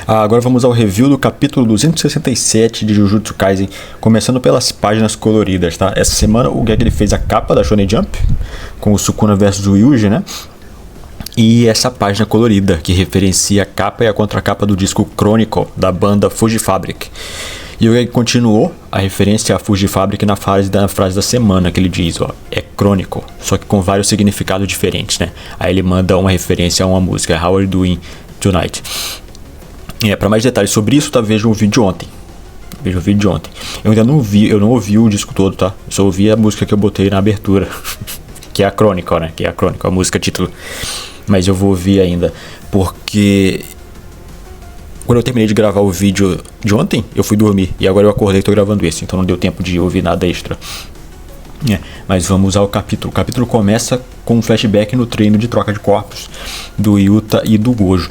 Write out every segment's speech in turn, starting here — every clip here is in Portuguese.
Agora vamos ao review do capítulo 267 de Jujutsu Kaisen, começando pelas páginas coloridas, tá? Essa semana o Geg ele fez a capa da Shonen Jump, com o Sukuna vs o Yuji, né? E essa página colorida, que referencia a capa e a contracapa do disco Chronicle, da banda Fuji Fabric. E o Geg continuou a referência a Fuji Fabric na frase da semana, que ele diz, ó, é Chronicle, só que com vários significados diferentes, né? Aí ele manda uma referência a uma música, How Are You Doing Tonight? Para mais detalhes sobre isso, tá, veja o vídeo de ontem. Eu ainda não vi, eu não ouvi o disco todo, tá? Eu só ouvi a música que eu botei na abertura, que é a Chronicle, né? Que é a Chronicle, a música título. Mas eu vou ouvir ainda, porque quando eu terminei de gravar o vídeo de ontem, eu fui dormir. E agora eu acordei e tô gravando esse, então não deu tempo de ouvir nada extra. Mas vamos ao capítulo. O capítulo começa com um flashback no treino de troca de corpos do Yuta e do Gojo.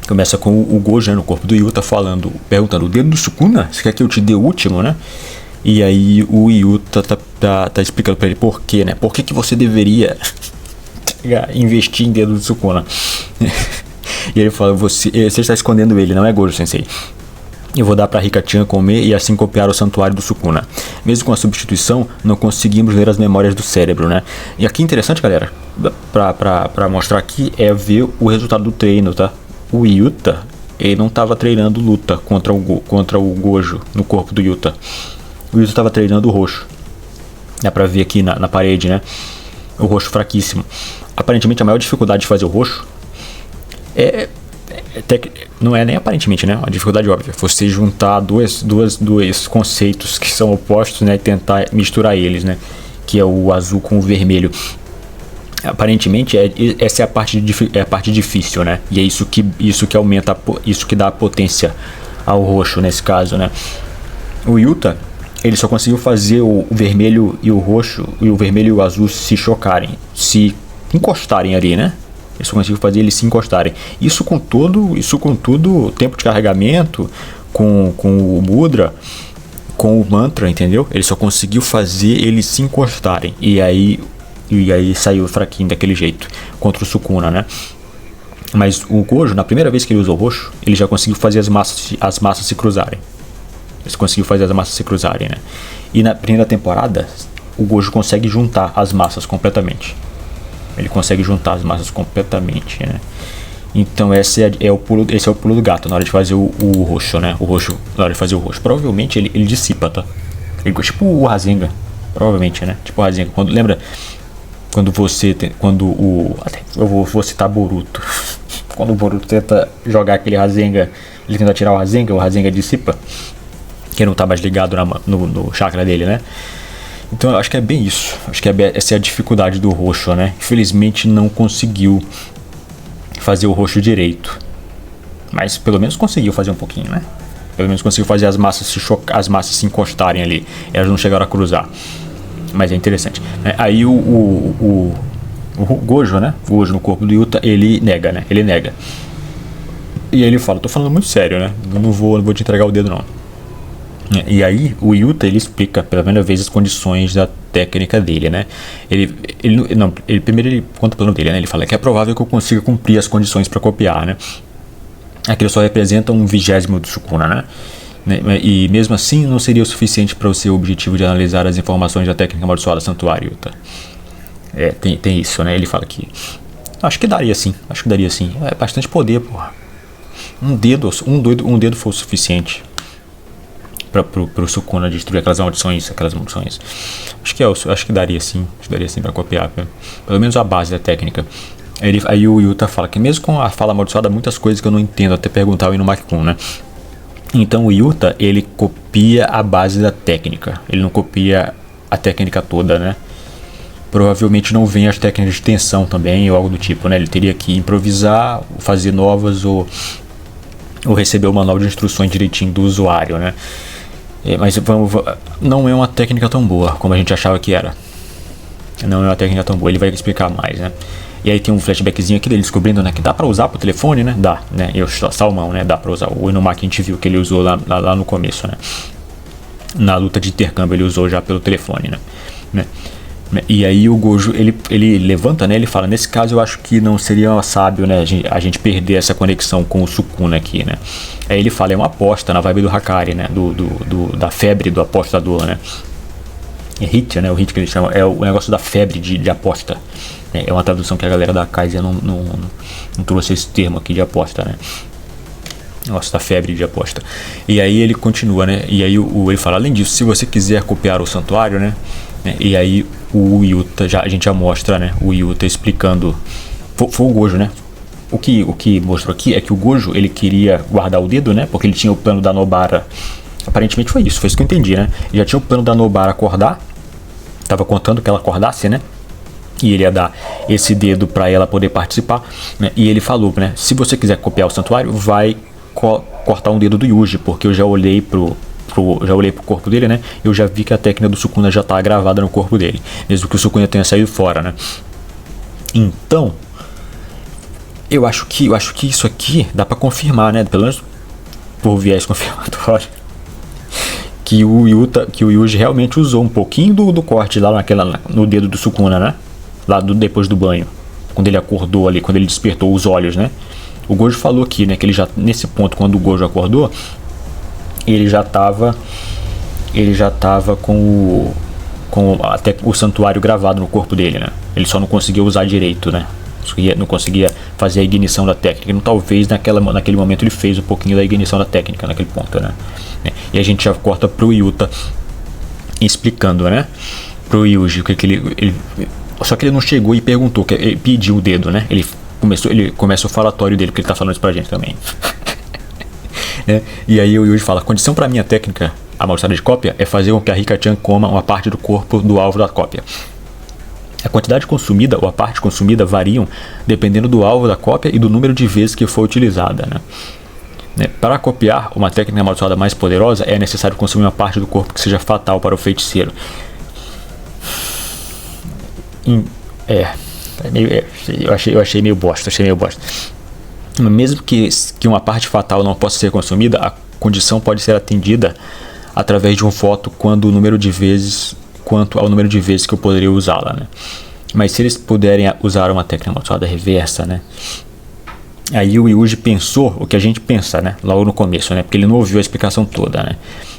Começa com o Gojo, né, no corpo do Yuta, perguntando, o dedo do Sukuna? Você quer que eu te dê o último, né? E aí o Yuta tá explicando pra ele por quê, né? Por que você deveria investir em dedo do Sukuna? E ele fala, você está escondendo ele, não é, Gojo Sensei? Eu vou dar pra Rika-chan comer e assim copiar o santuário do Sukuna. Mesmo com a substituição, não conseguimos ler as memórias do cérebro, né? E aqui interessante, galera, pra mostrar aqui, é ver o resultado do treino, tá? O Yuta, ele não estava treinando luta contra o Gojo no corpo do Yuta. O Yuta estava treinando o roxo. Dá pra ver aqui na parede, né? O roxo fraquíssimo. Aparentemente a maior dificuldade de fazer o roxo não é nem aparentemente, né? Uma dificuldade óbvia. Você juntar dois conceitos que são opostos, né? E tentar misturar eles, né? Que é o azul com o vermelho. Aparentemente essa é a parte difícil, né? E é isso que aumenta, isso que dá potência ao roxo nesse caso, né? O Yuta, ele só conseguiu fazer o vermelho e o roxo, e o vermelho e o azul se chocarem, se encostarem ali, né? Ele só conseguiu fazer eles se encostarem. Isso com tudo tempo de carregamento, com o mudra, com o mantra, entendeu? Ele só conseguiu fazer eles se encostarem. E aí saiu fraquinho daquele jeito contra o Sukuna, né? Mas o Gojo, na primeira vez que ele usou o roxo, ele já conseguiu fazer as massas se cruzarem. Né? E na primeira temporada, o Gojo consegue juntar as massas completamente. Né? Então esse é o pulo do gato na hora de fazer o roxo, né? Na hora de fazer o roxo. Provavelmente ele dissipa, tá? Ele, tipo o Rasengan. Provavelmente, né? Tipo o Rasengan. Lembra? Eu vou citar Boruto. Quando o Boruto tenta jogar aquele Rasengan, ele tenta tirar o Rasengan dissipa, que não tá mais ligado no chakra dele, né? Então eu acho que é bem isso. Acho que essa é a dificuldade do roxo, né? Infelizmente não conseguiu fazer o roxo direito, mas pelo menos conseguiu fazer um pouquinho, né? Pelo menos conseguiu fazer as massas se encostarem ali. Elas não chegaram a cruzar. Mas é interessante, né? Aí o Gojo, né? O Gojo no corpo do Yuta, ele nega, né? E aí ele fala, tô falando muito sério, né? Eu não vou te entregar o dedo, não. E aí o Yuta, ele explica pela primeira vez as condições da técnica dele, né? Primeiro ele conta o plano dele, né? Ele fala que é provável que eu consiga cumprir as condições para copiar, né? Aquilo só representa 1/20 do Sukuna, né? E mesmo assim não seria o suficiente para o seu objetivo de analisar as informações da técnica amaldiçoada Santuário, Yuta. Tem isso, né? Ele fala que acho que daria sim. É bastante poder, porra. Um dedo foi o suficiente pro Sukuna destruir aquelas maldições. Acho que daria sim para copiar, pelo menos a base da técnica. Aí o Yuta fala que mesmo com a fala amaldiçoada, muitas coisas que eu não entendo, até perguntar ao Inumaki-kun, né? Então o Yuta, ele copia a base da técnica, ele não copia a técnica toda, né? Provavelmente não vem as técnicas de tensão também, ou algo do tipo, né? Ele teria que improvisar, fazer novas, ou receber o manual de instruções direitinho do usuário, né? Mas não é uma técnica tão boa como a gente achava que era. Ele vai explicar mais, né? E aí tem um flashbackzinho aqui dele descobrindo, né, que dá pra usar pro telefone, né? Dá, né? E o Salmão, né? Dá pra usar. O Inumaki a gente viu que ele usou lá no começo, né? Na luta de intercâmbio ele usou já pelo telefone, né? E aí o Gojo, ele levanta, né? Ele fala, nesse caso eu acho que não seria sábio, né, a gente perder essa conexão com o Sukuna aqui, né? Aí ele fala, é uma aposta na vibe do Hakari, né? Da febre do apostador, né? É hit, né? O hit que ele chama, é o negócio da febre de aposta. É uma tradução que a galera da Kaizen não trouxe esse termo aqui de aposta, né? Negócio da febre de aposta. E aí ele continua, né? E aí ele fala, além disso, se você quiser copiar o santuário, né? E aí o Yuta, a gente já mostra, né? O Yuta explicando. Foi o Gojo, né? O que mostrou aqui é que o Gojo, ele queria guardar o dedo, né? Porque ele tinha o plano da Nobara. Aparentemente foi isso que eu entendi, né? Ele já tinha o plano da Nobara acordar. Tava contando que ela acordasse, né? E ele ia dar esse dedo para ela poder participar, né? E ele falou, né? Se você quiser copiar o santuário, vai cortar um dedo do Yuji, porque eu já olhei pro corpo dele, né? Eu já vi que a técnica do Sukuna já tá gravada no corpo dele, mesmo que o Sukuna tenha saído fora, né? Então, eu acho que isso aqui dá para confirmar, né? Pelo menos por viés confirmatório, que o Yuji realmente usou um pouquinho do corte lá no dedo do Sukuna, né? Lá depois do banho, quando ele acordou ali, quando ele despertou os olhos, né? O Gojo falou aqui, né, que ele já, nesse ponto, quando o Gojo acordou, ele já tava com até o santuário gravado no corpo dele, né? Ele só não conseguia usar direito, né? Não conseguia fazer a ignição da técnica. Então, talvez naquele momento ele fez um pouquinho da ignição da técnica naquele ponto, né? E a gente já corta pro Yuta explicando, né? Pro Yuji o que ele só que ele não chegou e perguntou, ele pediu o dedo, né? Ele começa o falatório dele, porque ele tá falando isso pra gente também. Né? E aí o Yuji fala, a condição pra minha técnica amaldiçoada de cópia é fazer com que a Rika-chan coma uma parte do corpo do alvo da cópia. A quantidade consumida ou a parte consumida variam dependendo do alvo da cópia e do número de vezes que foi utilizada, né? Para copiar uma técnica amaldiçoada mais poderosa, é necessário consumir uma parte do corpo que seja fatal para o feiticeiro. Eu achei meio bosta. Mesmo que uma parte fatal não possa ser consumida, a condição pode ser atendida através de um voto quanto ao número de vezes que eu poderia usá-la, né? Mas se eles puderem usar uma técnica amaldiçoada reversa, né? Aí o Yuji pensou o que a gente pensa, né? Logo no começo, né? Porque ele não ouviu a explicação toda,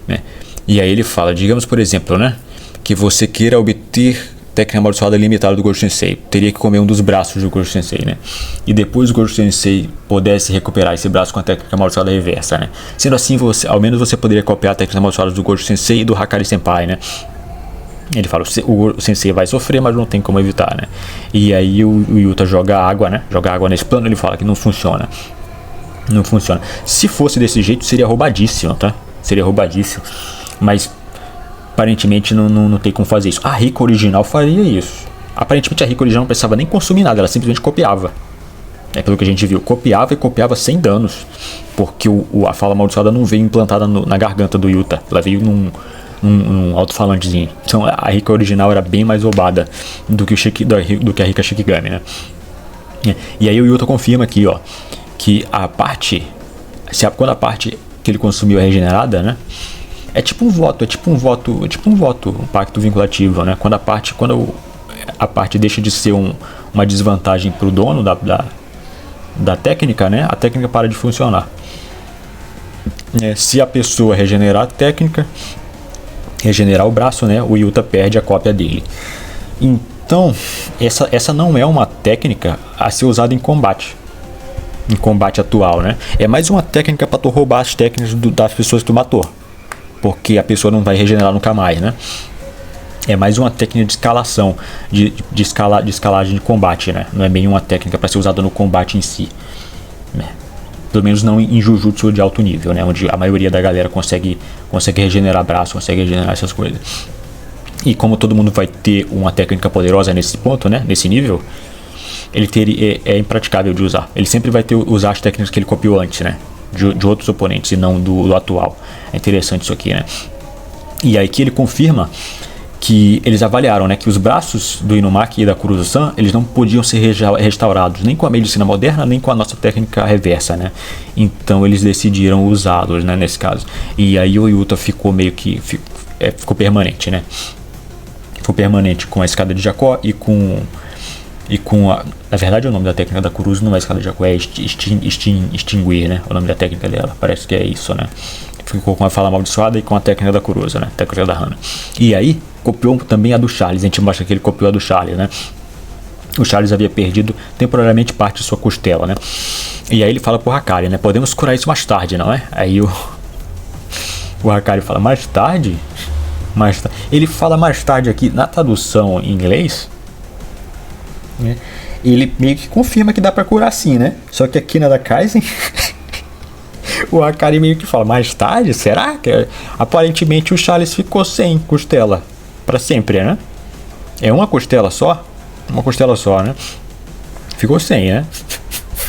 né? E aí ele fala, digamos por exemplo, né? Que você queira obter técnica amaldiçoada limitada do Gojo Sensei, teria que comer um dos braços do Gojo Sensei, né? E depois o Gojo Sensei pudesse recuperar esse braço com a técnica amaldiçoada reversa, né? Sendo assim, ao menos você poderia copiar a técnica amaldiçoada do Gojo Sensei e do Hakari Senpai, né? Ele fala, o Sensei vai sofrer, mas não tem como evitar, né? E aí o Yuta joga água, né? Joga água nesse plano, ele fala que não funciona. Não funciona. Se fosse desse jeito, seria roubadíssimo, tá? Seria roubadíssimo. Mas aparentemente não tem como fazer isso. A Rika original faria isso. Aparentemente a Rika original não precisava nem consumir nada, ela simplesmente copiava. Pelo que a gente viu, copiava sem danos. Porque a fala amaldiçoada não veio implantada na garganta do Yuta. Ela veio num alto-falantezinho. Então a Rika original era bem mais roubada do que a Rika Shikigami, né? E aí o Yuta confirma aqui, ó, que quando a parte que ele consumiu é regenerada, né? É tipo um voto, um pacto vinculativo, né? Quando a parte deixa de ser uma desvantagem para o dono da técnica, né? A técnica para de funcionar. Se a pessoa regenerar a técnica, regenerar o braço, né? O Yuta perde a cópia dele. Então, essa não é uma técnica a ser usada em combate atual, né? É mais uma técnica para tu roubar as técnicas das pessoas que tu matou, porque a pessoa não vai regenerar nunca mais, né? É mais uma técnica de escalação, de escalagem de combate, né? Não é bem uma técnica para ser usada no combate em si, né? Pelo menos não em Jujutsu de alto nível, né? Onde a maioria da galera consegue regenerar braço, consegue regenerar essas coisas. E como todo mundo vai ter uma técnica poderosa nesse ponto, né? Nesse nível, é impraticável de usar. Ele sempre vai usar as técnicas que ele copiou antes, né? De outros oponentes e não do atual. É interessante isso aqui, né? E aí que ele confirma que eles avaliaram, né, que os braços do Inumaki e da Kuruzu-san, eles não podiam ser restaurados nem com a medicina moderna, nem com a nossa técnica reversa, né? Então eles decidiram usá-los, né, nesse caso. E aí o Yuta ficou meio que ficou permanente, né? permanente com a escada de Jacó e com na verdade o nome da técnica da Kurusu não é escada de Jacó, é extinguir, né? O nome da técnica dela, parece que é isso, né? Ficou com a fala amaldiçoada e com a técnica da Kurusu, né? Técnica da Hana. E aí copiou também a do Charles, a gente mostra que ele copiou a do Charles, né? O Charles havia perdido temporariamente parte de sua costela, né? E aí ele fala pro Hakari, né? Podemos curar isso mais tarde, não é? Aí o Hakari fala, mais tarde? Ele fala mais tarde aqui, na tradução em inglês, né? Ele meio que confirma que dá pra curar sim, né? Só que aqui na da Kaizen o Hakari meio que fala, mais tarde? Será? Que aparentemente o Charles ficou sem costela pra sempre, né? É uma costela só? Uma costela só, né? Ficou sem, né?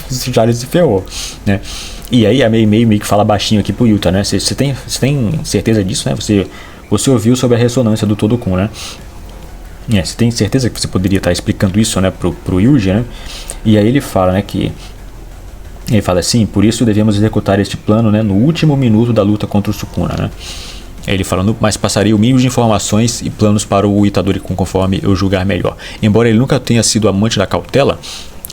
O Charles se ferrou, né? E aí a Mei meio que fala baixinho aqui pro Yuta, né? Você tem certeza disso, né? Você ouviu sobre a ressonância do Todokun, né? Você tem certeza que você poderia estar explicando isso, né, pro Yuji, né? E aí ele fala, né, que ele fala assim, por isso devemos executar este plano, né, no último minuto da luta contra o Sukuna, né? Ele fala, mas passarei o mínimo de informações e planos para o Itadori conforme eu julgar melhor. Embora ele nunca tenha sido amante da cautela,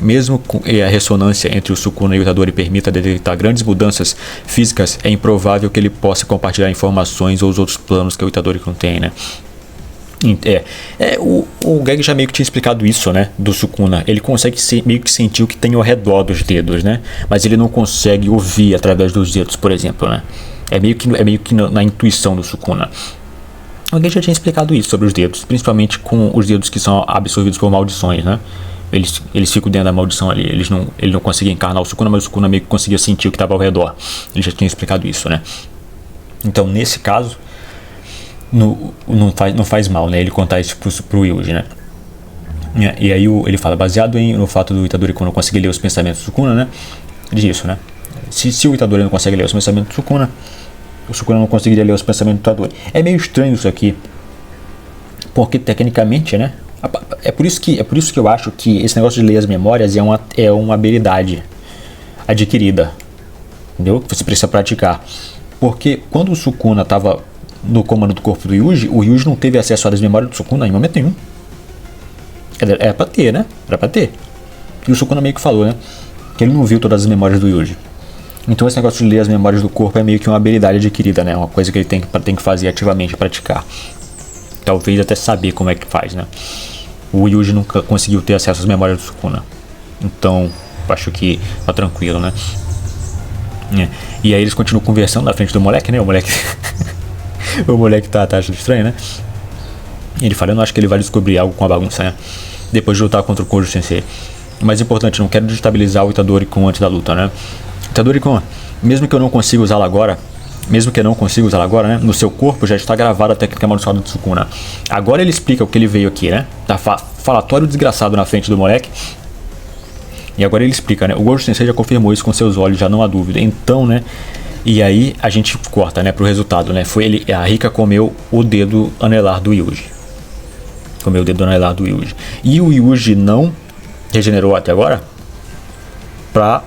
mesmo que a ressonância entre o Sukuna e o Itadori permita detectar grandes mudanças físicas, é improvável que ele possa compartilhar informações ou os outros planos que o Itadori contém, né? O Geg já meio que tinha explicado isso, né, do Sukuna. Ele consegue meio que sentir o que tem ao redor dos dedos, né, mas ele não consegue ouvir através dos dedos, por exemplo, né. É meio que na intuição do Sukuna. O Geg já tinha explicado isso sobre os dedos, principalmente com os dedos que são absorvidos por maldições, né. Eles ficam dentro da maldição ali. Ele não conseguia encarnar o Sukuna, mas o Sukuna meio que conseguia sentir o que estava ao redor. Ele já tinha explicado isso, né. Então, nesse caso, não faz mal, né, ele contar isso pro Yuji, né. E aí ele fala, baseado no fato do Itadori não conseguir ler os pensamentos do Sukuna, né, disso, né. Se o Itadori não consegue ler os pensamentos do Sukuna, o Sukuna não conseguiria ler os pensamentos do Itadori. É meio estranho isso aqui, porque tecnicamente, né, é por isso que eu acho que esse negócio de ler as memórias é uma habilidade adquirida, entendeu? Que você precisa praticar. Porque quando o Sukuna estava no comando do corpo do Yuji, o Yuji não teve acesso às memórias do Sukuna em momento nenhum. Era pra ter, né? Era pra ter. E o Sukuna meio que falou, né, que ele não viu todas as memórias do Yuji. Então esse negócio de ler as memórias do corpo é meio que uma habilidade adquirida, né? Uma coisa que ele tem que fazer ativamente, praticar. Talvez até saber como é que faz, né? O Yuji nunca conseguiu ter acesso às memórias do Sukuna. Então, acho que tá tranquilo, né? E aí eles continuam conversando na frente do moleque, né? O moleque tá achando estranho, né? E ele fala, eu não acho que ele vai descobrir algo com a bagunça, né? Depois de lutar contra o Kojo Sensei. O mais importante, não quero desestabilizar o Itadori antes da luta, né? Itadori, mesmo que eu não consiga usá-la agora, né? No seu corpo já está gravada a técnica amaldiçoada do Sukuna. Agora ele explica o que ele veio aqui, né? Tá falatório desgraçado na frente do moleque. E agora ele explica, né? O Gojo Sensei já confirmou isso com seus olhos, já não há dúvida. Então, né? E aí a gente corta, né, pro resultado, né? A Rika comeu o dedo anelar do Yuji. E o Yuji não regenerou até agora pra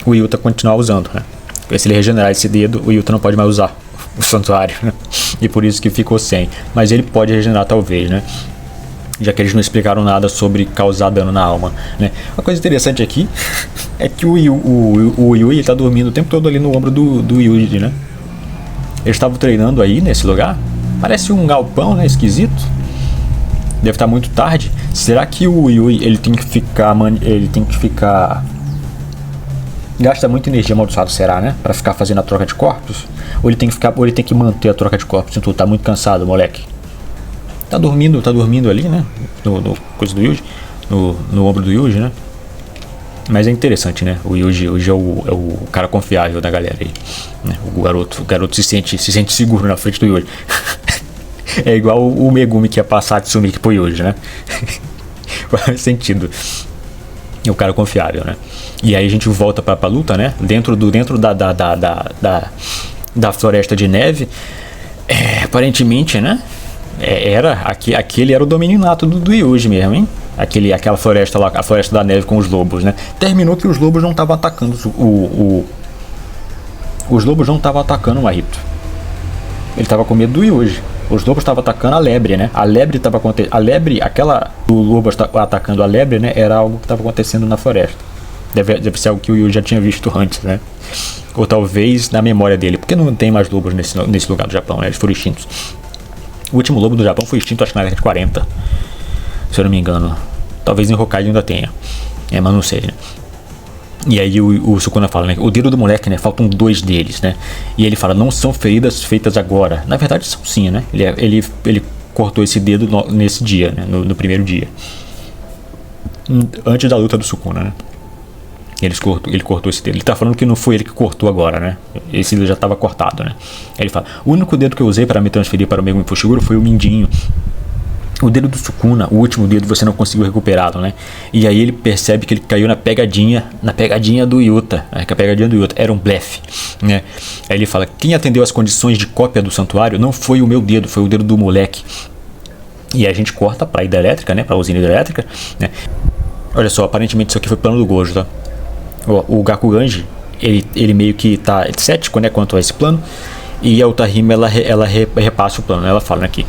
o Yuta continuar usando, né? Porque se ele regenerar esse dedo, o Yuta não pode mais usar o santuário, né? E por isso que ficou sem. Mas ele pode regenerar talvez, né? Já que eles não explicaram nada sobre causar dano na alma, né? Uma coisa interessante aqui é que o Yui tá dormindo o tempo todo ali no ombro do Yuji, né? Eles estavam treinando aí nesse lugar. Parece um galpão, né? Esquisito. Deve estar muito tarde. Será que o Yui ele tem que ficar gasta muita energia amaldiçoada, será, né? Pra ficar fazendo a troca de corpos? Ou ele tem que manter a troca de corpos? Então, tá muito cansado, moleque. Tá dormindo ali, né? No coisa do Yuji, no ombro do Yuji, né? Mas é interessante, né? O Yuji é o cara confiável da galera aí, né? O garoto se sente seguro na frente do Yuji. É igual o Megumi que ia passar Tsumiki pro Yuji, né? Faz sentido. É o cara confiável, né? E aí a gente volta pra luta, né? Dentro da floresta de neve. Aparentemente, né? Aquele era o domínio inato do Yuji mesmo, hein? Aquela floresta lá, a floresta da neve com os lobos, né? Terminou que os lobos não estavam atacando os lobos não estavam atacando o Mahito. Ele estava com medo do Yuji. Os lobos estavam atacando a lebre, né? A lebre estava acontecendo. A lebre, aquela do lobo atacando a lebre, né? Era algo que estava acontecendo na floresta. Deve ser algo que o Yu já tinha visto antes, né? Ou talvez na memória dele, porque não tem mais lobos nesse lugar do Japão, né? Eles foram extintos. O último lobo do Japão foi extinto, acho que na década de 40, se eu não me engano. Talvez em Hokkaido ainda tenha, mas não sei, né? E aí o Sukuna fala, né? O dedo do moleque, né? Faltam 2 deles, né? E ele fala, não são feridas feitas agora. Na verdade são sim, né? Ele cortou esse dedo nesse dia, né? No primeiro dia. Antes da luta do Sukuna, né? Ele cortou esse dedo. Ele tá falando que não foi ele que cortou agora, né? Esse dedo já estava cortado, né? Aí ele fala, o único dedo que eu usei para me transferir para o Megumi Fushiguro foi o mindinho. O dedo do Sukuna, o último dedo, você não conseguiu recuperá-lo, né? E aí ele percebe que ele caiu na pegadinha do Yuta, né? Que a pegadinha do Yuta era um blefe, né? Aí ele fala, quem atendeu as condições de cópia do santuário não foi o meu dedo, foi o dedo do moleque. E aí a gente corta pra hidrelétrica, né? Pra usina hidrelétrica, né? Olha só, aparentemente isso aqui foi plano do Gojo, tá? O Gakuganji, ele meio que tá cético, né? Quanto a esse plano. E a Utahime, ela repassa o plano, né? Ela fala aqui.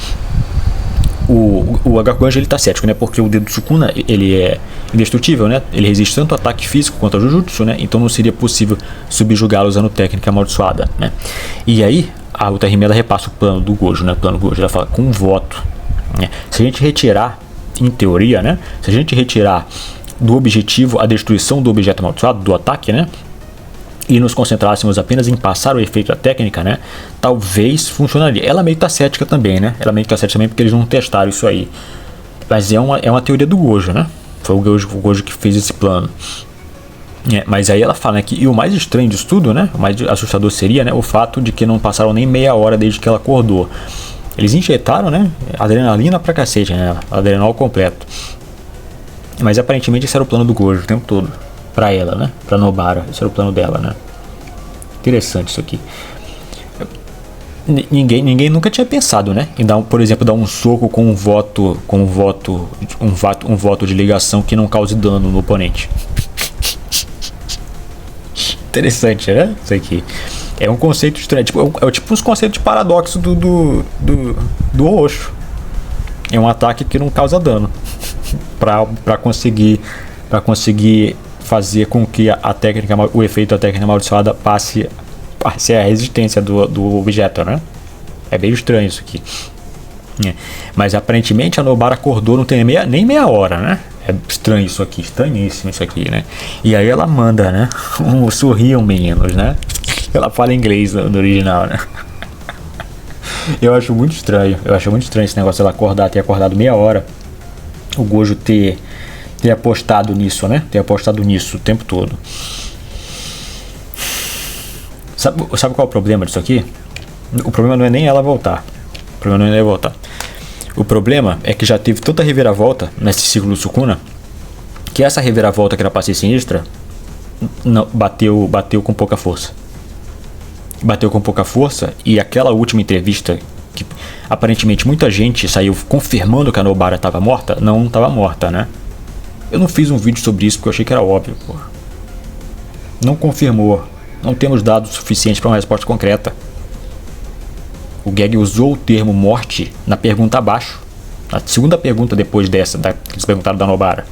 O Gakuganji, ele tá cético, né? Porque o dedo do Sukuna, ele é indestrutível, né? Ele resiste tanto ao ataque físico quanto ao Jujutsu, né? Então não seria possível subjugá-lo usando técnica amaldiçoada, né? E aí, a Utahime, ela repassa o plano do Gojo, né? O plano do Gojo, ela fala, com um voto, né? Se a gente retirar, em teoria, né? Se a gente retirar do objetivo a destruição do objeto amaldiçoado, do ataque, né? E nos concentrássemos apenas em passar o efeito da técnica, né? Talvez funcionaria. Ela meio tá cética também, né? Ela meio tá cética também porque eles não testaram isso aí. Mas é uma teoria do Gojo, né? Foi o Gojo que fez esse plano. Mas aí ela fala, né, que e o mais estranho disso tudo, né? O mais assustador seria, né? O fato de que não passaram nem meia hora desde que ela acordou. Eles injetaram, né? Adrenalina pra cacete, né? Adrenal completo. Mas aparentemente esse era o plano do Gojo o tempo todo. Pra ela, né? Pra Nobara. Esse era o plano dela, né? Interessante isso aqui. Ninguém nunca tinha pensado, né? Em dar, por exemplo, dar um soco com um voto de ligação que não cause dano no oponente. Interessante, né? Isso aqui. É um conceito estranho. É tipo os conceitos de paradoxo do Osho. É um ataque que não causa dano. Pra conseguir fazer com que o efeito da técnica amaldiçoada passe a resistência do objeto, né? É bem estranho isso aqui. Mas aparentemente a Nobara acordou não tem nem meia hora, né? É estranho isso aqui, estranhíssimo isso aqui, né? E aí ela manda, né? Sorriam, meninos, né? Ela fala inglês no original, né? Eu acho muito estranho esse negócio dela ter acordado meia hora. O Gojo ter apostado nisso, né? Ter apostado nisso o tempo todo. Sabe qual é o problema disso aqui? O problema não é nem ela voltar. O problema é que já teve tanta reviravolta nesse ciclo do Sukuna que essa reviravolta que era pra ser sinistra não, bateu com pouca força. E aquela última entrevista que aparentemente muita gente saiu confirmando que a Nobara estava morta, não estava morta, né? Eu não fiz um vídeo sobre isso porque eu achei que era óbvio, pô. Não confirmou. Não temos dados suficientes para uma resposta concreta. O Geg usou o termo morte na pergunta abaixo. Na segunda pergunta depois que eles perguntaram da Nobara.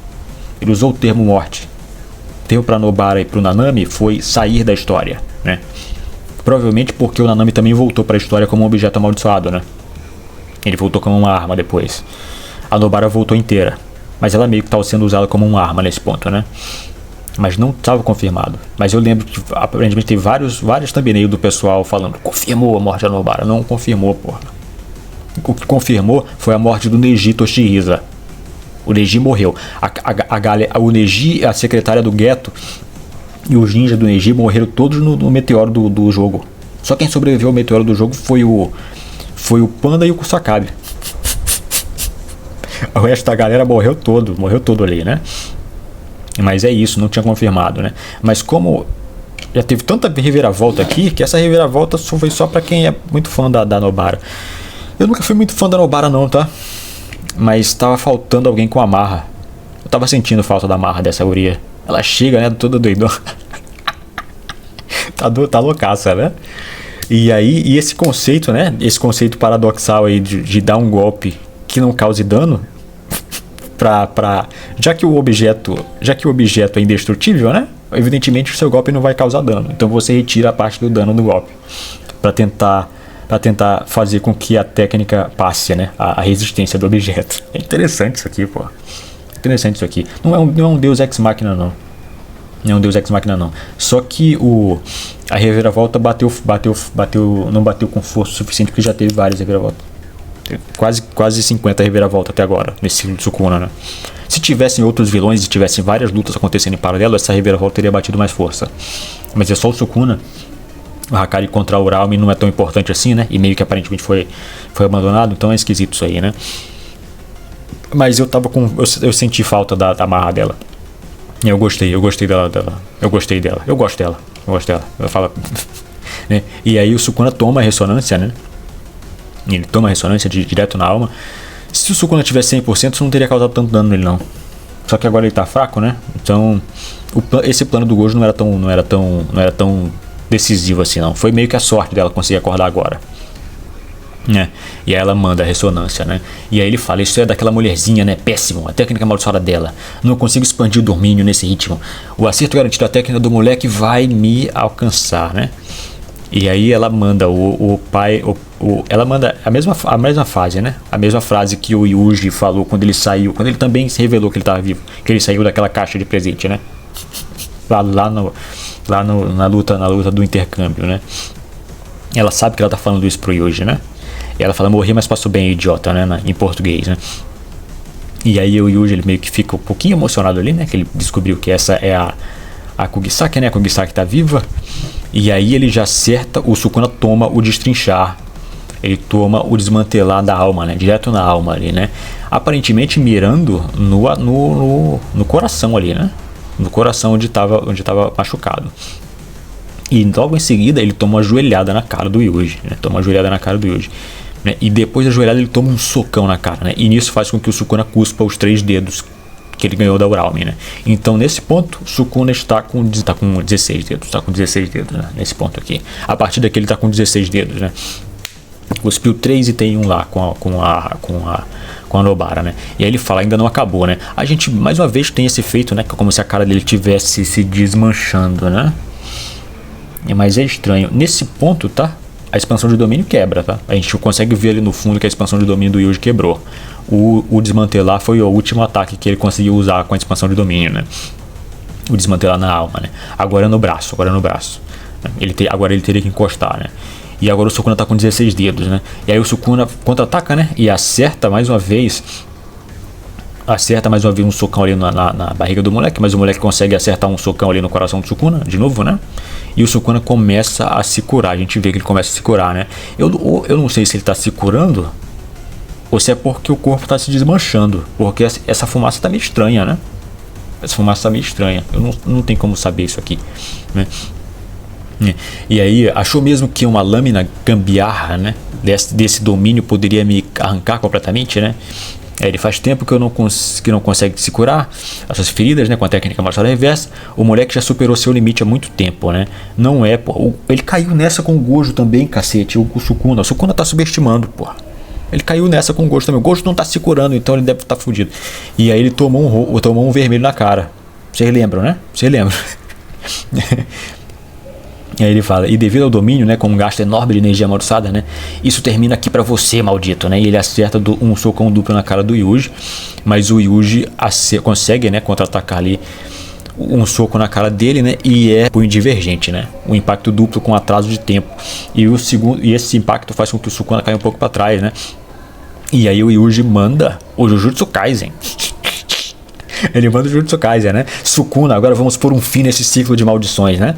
Ele usou o termo morte. O termo para Nobara e para o Nanami foi sair da história, né? Provavelmente porque o Nanami também voltou para a história como um objeto amaldiçoado, né? Ele voltou como uma arma depois. A Nobara voltou inteira. Mas ela meio que estava sendo usada como uma arma nesse ponto, né? Mas não estava confirmado. Mas eu lembro que aparentemente teve vários thumbnails do pessoal falando confirmou a morte da Nobara. Não confirmou, porra. O que confirmou foi a morte do Neji Toshihisa. O Neji morreu. O Neji, a secretária do gueto e os ninjas do Neji morreram todos no meteoro do jogo. Só quem sobreviveu ao meteoro do jogo foi o Panda e o Kusakabe. O resto da galera morreu todo ali, né? Mas é isso, não tinha confirmado, né? Mas como já teve tanta reviravolta aqui, que essa reviravolta foi só pra quem é muito fã da Nobara. Eu nunca fui muito fã da Nobara não, tá? Mas tava faltando alguém com a marra. Eu tava sentindo falta da marra dessa guria. Ela chega, né, toda doidona. Tá loucaça, né? E aí, e esse conceito, né? Esse conceito paradoxal aí de dar um golpe que não cause dano, já que o objeto é indestrutível, né? Evidentemente o seu golpe não vai causar dano. Então você retira a parte do dano do golpe para tentar fazer com que a técnica passe, né? A resistência do objeto. É interessante isso aqui, pô. Interessante isso aqui. Não é um Deus Ex Machina, não. Não é um Deus Ex Machina, não. Só que a reviravolta não bateu com força suficiente, porque já teve várias reviravoltas. Quase 50 reviravoltas até agora, nesse ciclo de Sukuna, né? Se tivessem outros vilões e tivessem várias lutas acontecendo em paralelo, essa reviravolta teria batido mais força. Mas é só o Sukuna. O Hakari contra o Uralme não é tão importante assim, né? E meio que aparentemente foi abandonado, então é esquisito isso aí, né? Mas eu senti falta da marra dela. Eu gostei dela. Eu gosto dela. Eu falo, né? E aí o Sukuna toma a ressonância, né? Ele toma a ressonância direto na alma. Se o Sukuna tivesse 100%, isso não teria causado tanto dano nele, não. Só que agora ele tá fraco, né? Então, esse plano do Gojo não era tão decisivo assim, não. Foi meio que a sorte dela conseguir acordar agora, né? E aí ela manda a ressonância, né? E aí ele fala, isso é daquela mulherzinha, né? Péssimo, a técnica amaldiçoada dela. Não consigo expandir o domínio nesse ritmo. O acerto garantido da técnica do moleque vai me alcançar, né? E aí ela manda ela manda a mesma frase, né? A mesma frase que o Yuji falou quando ele saiu, quando ele também se revelou que ele estava vivo, que ele saiu daquela caixa de presente, né? Na luta do intercâmbio, né? Ela sabe que ela tá falando isso pro Yuji, né? E ela fala, morri, mas passou bem, idiota, né? Em português, né? E aí o Yuji, ele meio que fica um pouquinho emocionado ali, né? Que ele descobriu que essa é a Kugisaki, né? A Kugisaki tá viva. E aí ele já acerta, o Sukuna toma o destrinchar. Ele toma o desmantelar da alma, né? Direto na alma ali, né? Aparentemente mirando no coração ali, né? No coração onde tava machucado. E logo em seguida ele toma uma joelhada na cara do Yuji, né? Né? E depois da joelhada ele toma um socão na cara, né? E nisso faz com que o Sukuna cuspa os 3 dedos que ele ganhou da Uralme, né? Então nesse ponto o Sukuna está com 16 dedos, né? Nesse ponto aqui. A partir daqui ele está com 16 dedos, né? Cuspiu 3 e tem um lá com a Nobara, né? E aí ele fala, ainda não acabou, né? A gente mais uma vez tem esse efeito, né? Que é como se a cara dele estivesse se desmanchando, né? Mas é estranho. Nesse ponto, tá? A expansão de domínio quebra, tá? A gente consegue ver ali no fundo que a expansão de domínio do Yuji quebrou. O desmantelar foi o último ataque que ele conseguiu usar com a expansão de domínio, né? O desmantelar na alma, né? Agora é no braço. Agora ele teria que encostar, né? E agora o Sukuna tá com 16 dedos, né? E aí o Sukuna contra-ataca, né? E acerta mais uma vez um socão ali na barriga do moleque. Mas o moleque consegue acertar um socão ali no coração do Sukuna, de novo, né? E o Sukuna começa a se curar. A gente vê que ele começa a se curar, né? Eu não sei se ele tá se curando ou se é porque o corpo tá se desmanchando. Porque essa fumaça tá meio estranha, né? Não tem como saber isso aqui, né? E aí, achou mesmo que uma lâmina gambiarra, né? Desse domínio poderia me arrancar completamente, né? Ele faz tempo que não consegue se curar as suas feridas, né, com a técnica marcial reversa. O moleque já superou seu limite há muito tempo, né? Não é, pô. Ele caiu nessa com o Gojo também, cacete. O Sukuna. O Sukuna tá subestimando, pô. Ele caiu nessa com o Gojo também. O Gojo não tá se curando, então ele deve estar fudido. E aí ele tomou um vermelho na cara. Vocês lembram, né? E aí ele fala, e devido ao domínio, né, com um gasto enorme de energia amaldiçoada, né, isso termina aqui pra você, maldito, né, e ele acerta um socão duplo na cara do Yuji, mas o Yuji consegue, né, contra-atacar ali um soco na cara dele, né, e é punho divergente, né, um impacto duplo com atraso de tempo, e esse impacto faz com que o Sukuna caia um pouco pra trás, né, e aí o Yuji manda o Jujutsu Kaisen. Ele manda o Jujutsu Kaisen, né, Sukuna, agora vamos pôr um fim nesse ciclo de maldições, né.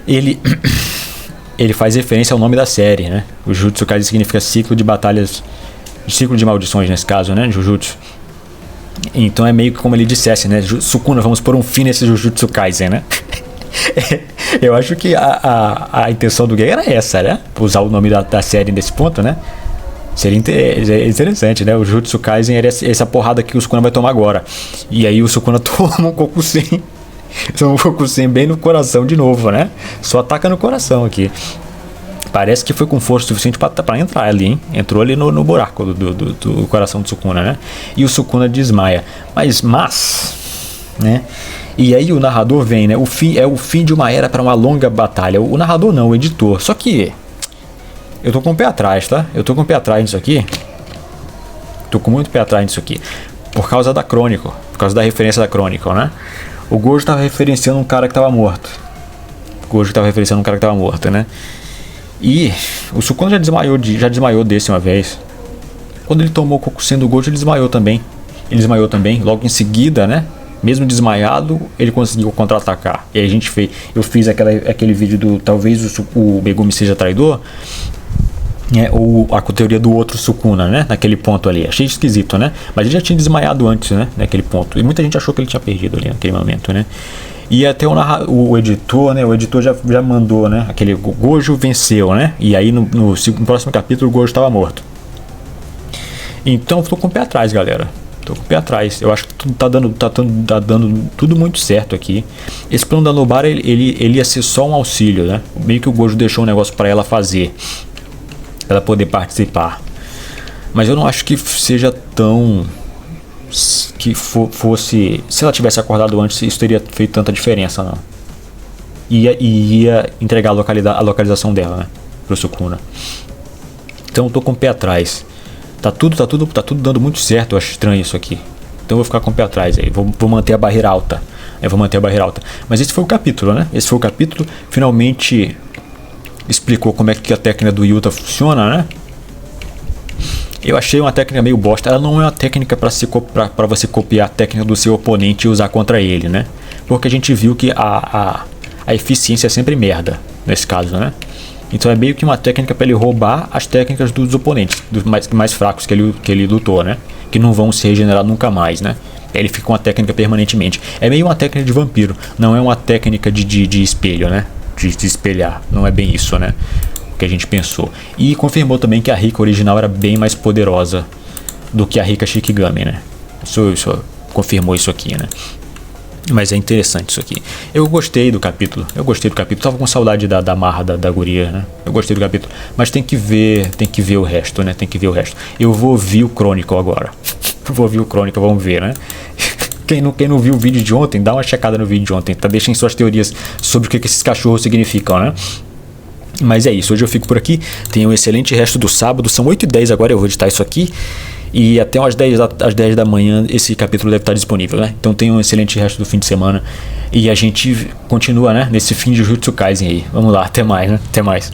Ele faz referência ao nome da série, né? O Jujutsu Kaisen significa ciclo de batalhas, ciclo de maldições nesse caso, né? Jujutsu. Então é meio que como ele dissesse, né? Sukuna, vamos pôr um fim nesse Jujutsu Kaisen, né? Eu acho que a intenção do game era essa, né? Usar o nome da série nesse ponto, né? Seria interessante, né? O Jujutsu Kaisen era essa porrada que o Sukuna vai tomar agora. E aí o Sukuna toma um Kokusen. Então o Kokusen bem no coração de novo, né? Só ataca no coração aqui. Parece que foi com força suficiente pra entrar ali, hein? Entrou ali no buraco do coração do Sukuna, né? E o Sukuna desmaia. Mas, né? E aí o narrador vem, né? O fim de uma era para uma longa batalha. O narrador não, o editor. Só que eu tô com o pé atrás, tá? Eu tô com o pé atrás nisso aqui. Tô com muito pé atrás nisso aqui. Por causa da Chronicle. Por causa da referência da Chronicle, né? O Gojo tava referenciando um cara que tava morto. Né? E o Sukuna já desmaiou desse uma vez. Quando ele tomou o Kokusen do Gojo, ele desmaiou também. Logo em seguida, né? Mesmo desmaiado, ele conseguiu contra-atacar. E aí eu fiz aquele vídeo do talvez o Megumi seja traidor, ou a teoria do outro Sukuna, né? Naquele ponto ali. Achei esquisito, né? Mas ele já tinha desmaiado antes, né? Naquele ponto. E muita gente achou que ele tinha perdido ali naquele momento, né? E até o editor, né? O editor já mandou, né? Aquele Gojo venceu, né? E aí no próximo capítulo o Gojo estava morto. Então eu tô com o pé atrás, galera. Eu acho que tá dando tudo muito certo aqui. Esse plano da Nobara, ele ia ser só um auxílio, né? Meio que o Gojo deixou um negócio para ela fazer, pra ela poder participar. Mas eu não acho que seja tão... que fosse... Se ela tivesse acordado antes, isso teria feito tanta diferença, não. Ia entregar a localização dela, né? Pro Sukuna. Então eu tô com o pé atrás. Tá tudo dando muito certo. Eu acho estranho isso aqui. Então eu vou ficar com o pé atrás aí. Vou manter a barreira alta. Mas esse foi o capítulo, né? Finalmente explicou como é que a técnica do Yuta funciona, né? Eu achei uma técnica meio bosta. Ela não é uma técnica para você copiar a técnica do seu oponente e usar contra ele, né? Porque a gente viu que a eficiência é sempre merda nesse caso, né? Então é meio que uma técnica para ele roubar as técnicas dos oponentes, dos mais fracos que ele lutou, né? Que não vão se regenerar nunca mais, né? Ele fica com uma técnica permanentemente. É meio uma técnica de vampiro, não é uma técnica de espelho, né? De espelhar, não é bem isso, né? Que a gente pensou. E confirmou também que a Rika original era bem mais poderosa do que a Rika Shikigami, né? Isso confirmou isso aqui, né? Mas é interessante isso aqui. Eu gostei do capítulo. Tava com saudade da marra da guria, né? Eu gostei do capítulo. Mas tem que ver o resto, né? Eu vou ouvir o Chronicle agora. Vamos ver, né? Quem não viu o vídeo de ontem, dá uma checada no vídeo de ontem, tá? Deixem suas teorias sobre o que esses cachorros significam, né? Mas é isso, hoje eu fico por aqui. Tenha um excelente resto do sábado. São 8h10 agora, eu vou editar isso aqui. E até às 10 da manhã esse capítulo deve estar disponível, né? Então tenha um excelente resto do fim de semana. E a gente continua, né? Nesse fim de Jujutsu Kaisen aí. Vamos lá, até mais, né? Até mais.